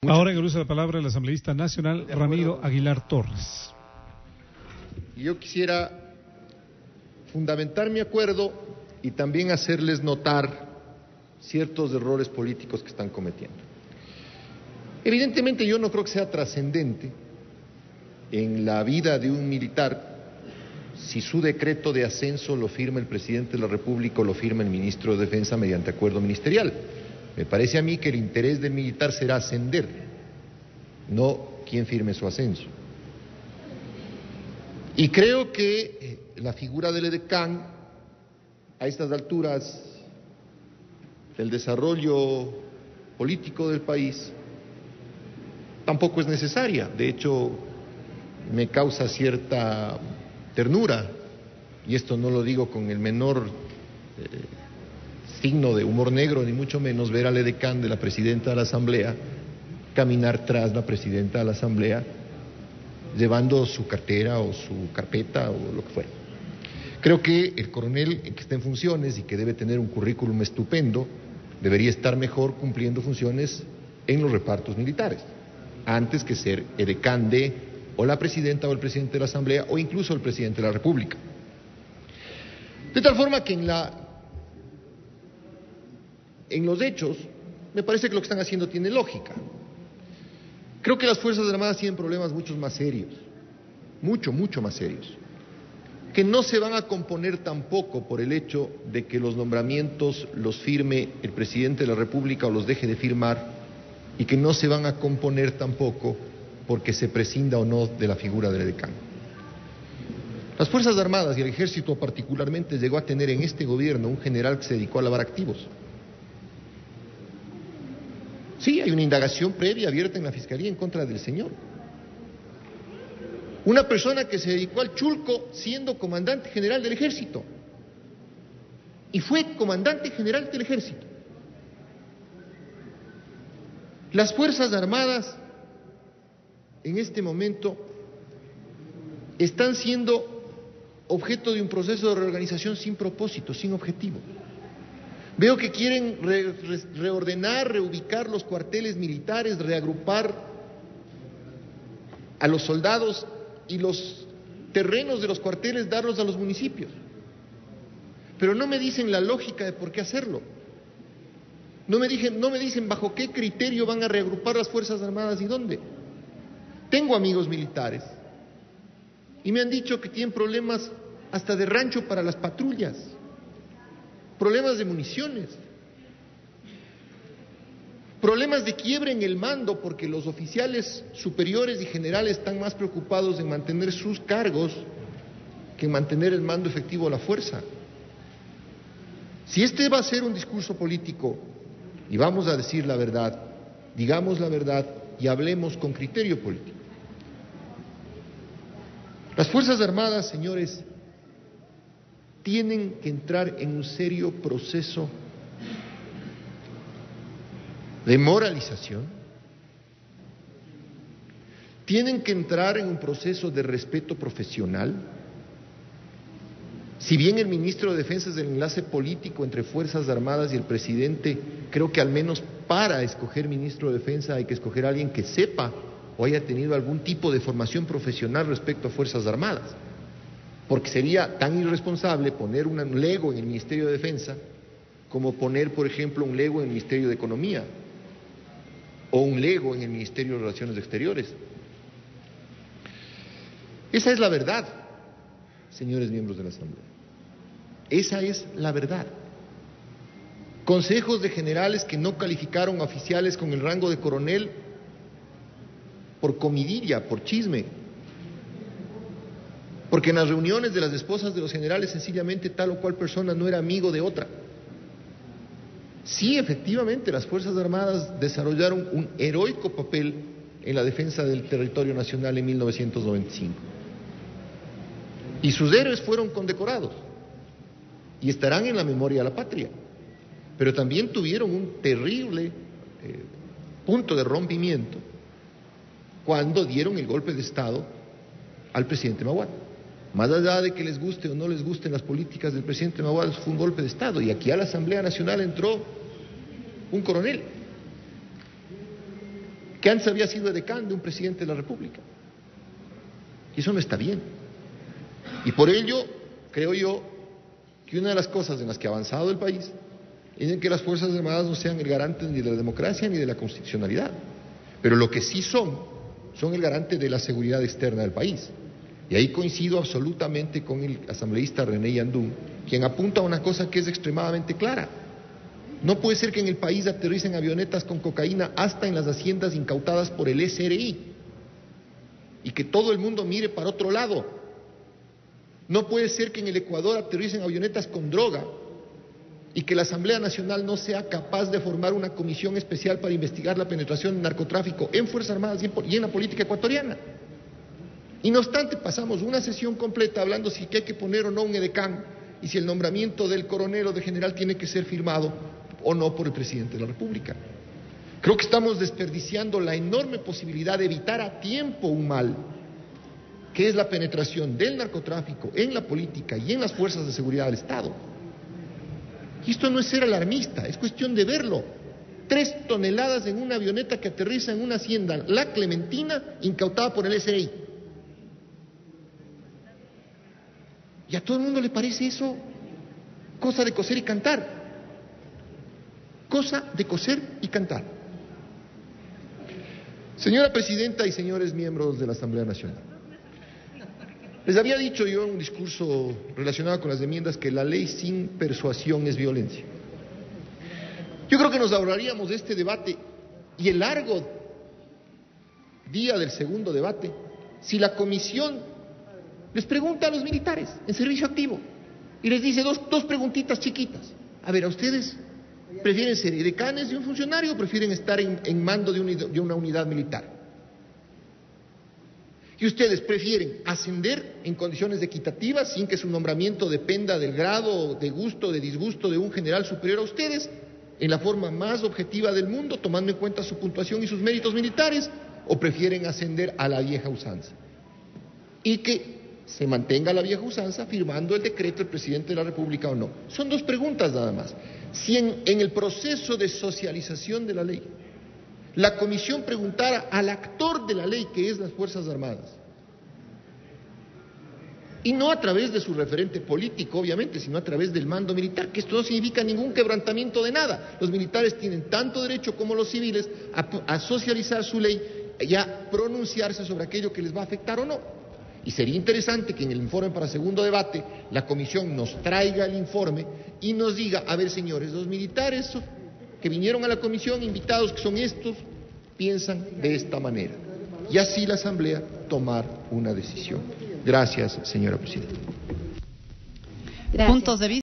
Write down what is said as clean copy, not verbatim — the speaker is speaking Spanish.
Ahora que usa la palabra el asambleísta nacional Ramiro Aguilar Torres. Yo quisiera fundamentar mi acuerdo y también hacerles notar ciertos errores políticos que están cometiendo. Evidentemente yo no creo que sea trascendente en la vida de un militar si su decreto de ascenso lo firma el presidente de la República o lo firma el ministro de Defensa mediante acuerdo ministerial. Me parece a mí que el interés del militar será ascender, no quien firme su ascenso. Y creo que la figura del edecán, a estas alturas del desarrollo político del país, tampoco es necesaria. De hecho, me causa cierta ternura, y esto no lo digo con el menor signo de humor negro, ni mucho menos, ver al edecán de la presidenta de la Asamblea caminar tras la presidenta de la Asamblea llevando su cartera o su carpeta o lo que fuera. Creo que el coronel que está en funciones y que debe tener un currículum estupendo debería estar mejor cumpliendo funciones en los repartos militares, antes que ser edecán de o la presidenta o el presidente de la Asamblea o incluso el presidente de la República. De tal forma que en los hechos me parece que lo que están haciendo tiene lógica. Creo que las Fuerzas Armadas tienen problemas mucho más serios, mucho más serios, que no se van a componer tampoco por el hecho de que los nombramientos los firme el presidente de la República o los deje de firmar, y que no se van a componer tampoco porque se prescinda o no de la figura del edecán. Las Fuerzas Armadas y el Ejército particularmente llegó a tener en este gobierno un general que se dedicó a lavar activos. Sí, hay una indagación previa abierta en la Fiscalía en contra del señor. Una persona que se dedicó al chulco siendo comandante general del Ejército. Y fue comandante general del Ejército. Las Fuerzas Armadas en este momento están siendo objeto de un proceso de reorganización sin propósito, sin objetivo. Veo que quieren reordenar, reubicar los cuarteles militares, reagrupar a los soldados y los terrenos de los cuarteles darlos a los municipios. Pero no me dicen la lógica de por qué hacerlo. No me dicen bajo qué criterio van a reagrupar las Fuerzas Armadas y dónde. Tengo amigos militares y me han dicho que tienen problemas hasta de rancho para las patrullas, problemas de municiones, problemas de quiebre en el mando porque los oficiales superiores y generales están más preocupados en mantener sus cargos que en mantener el mando efectivo de la fuerza. Si este va a ser un discurso político y vamos a decir la verdad, digamos la verdad y hablemos con criterio político. Las Fuerzas Armadas, señores, tienen que entrar en un serio proceso de moralización, tienen que entrar en un proceso de respeto profesional. Si bien el ministro de Defensa es el enlace político entre Fuerzas Armadas y el presidente, creo que al menos para escoger ministro de Defensa hay que escoger a alguien que sepa o haya tenido algún tipo de formación profesional respecto a Fuerzas Armadas, porque sería tan irresponsable poner un lego en el Ministerio de Defensa como poner, por ejemplo, un lego en el Ministerio de Economía o un lego en el Ministerio de Relaciones Exteriores. Esa es la verdad, señores miembros de la Asamblea. Esa es la verdad. Consejos de generales que no calificaron a oficiales con el rango de coronel por comidilla, por chisme, porque en las reuniones de las esposas de los generales sencillamente tal o cual persona no era amigo de otra. Sí, efectivamente, las Fuerzas Armadas desarrollaron un heroico papel en la defensa del territorio nacional en 1995. Y sus héroes fueron condecorados y estarán en la memoria de la patria. Pero también tuvieron un terrible punto de rompimiento cuando dieron el golpe de Estado al presidente Mahuad. Más allá de que les guste o no les gusten las políticas del presidente Mahuad, fue un golpe de Estado, y aquí a la Asamblea Nacional entró un coronel que antes había sido edecán de un presidente de la República. Y eso no está bien. Y por ello, creo yo, que una de las cosas en las que ha avanzado el país es en que las Fuerzas Armadas no sean el garante ni de la democracia ni de la constitucionalidad. Pero lo que sí son el garante de la seguridad externa del país. Y ahí coincido absolutamente con el asambleísta René Yandún, quien apunta a una cosa que es extremadamente clara. No puede ser que en el país aterricen avionetas con cocaína hasta en las haciendas incautadas por el SRI y que todo el mundo mire para otro lado. No puede ser que en el Ecuador aterricen avionetas con droga y que la Asamblea Nacional no sea capaz de formar una comisión especial para investigar la penetración del narcotráfico en Fuerzas Armadas y en la política ecuatoriana. Y no obstante, pasamos una sesión completa hablando si hay que poner o no un edecán y si el nombramiento del coronel o de general tiene que ser firmado o no por el presidente de la República. Creo que estamos desperdiciando la enorme posibilidad de evitar a tiempo un mal, que es la penetración del narcotráfico en la política y en las fuerzas de seguridad del Estado. Y esto no es ser alarmista, es cuestión de verlo. 3 toneladas en una avioneta que aterriza en una hacienda, La Clementina, incautada por el SRI. ¿Y a todo el mundo le parece eso cosa de coser y cantar? Cosa de coser y cantar. Señora Presidenta y señores miembros de la Asamblea Nacional, les había dicho yo en un discurso relacionado con las enmiendas que la ley sin persuasión es violencia. Yo creo que nos ahorraríamos este debate y el largo día del segundo debate si la comisión les pregunta a los militares en servicio activo y les dice dos preguntitas chiquitas. A ver, ¿a ustedes prefieren ser edecanes de un funcionario o prefieren estar en mando de una unidad militar? ¿Y ustedes prefieren ascender en condiciones equitativas sin que su nombramiento dependa del grado, de gusto, de disgusto de un general superior a ustedes, en la forma más objetiva del mundo, tomando en cuenta su puntuación y sus méritos militares, o prefieren ascender a la vieja usanza? Y que se mantenga la vieja usanza firmando el decreto del presidente de la República o no. Son 2 preguntas nada más. Si en el proceso de socialización de la ley, la comisión preguntara al actor de la ley, que es las Fuerzas Armadas, y no a través de su referente político, obviamente, sino a través del mando militar, que esto no significa ningún quebrantamiento de nada. Los militares tienen tanto derecho como los civiles a socializar su ley y a pronunciarse sobre aquello que les va a afectar o no. Y sería interesante que en el informe para segundo debate la comisión nos traiga el informe y nos diga, a ver señores, los militares que vinieron a la comisión, invitados que son estos, piensan de esta manera. Y así la Asamblea tomar una decisión. Gracias, señora Presidenta. Gracias. Puntos de vista.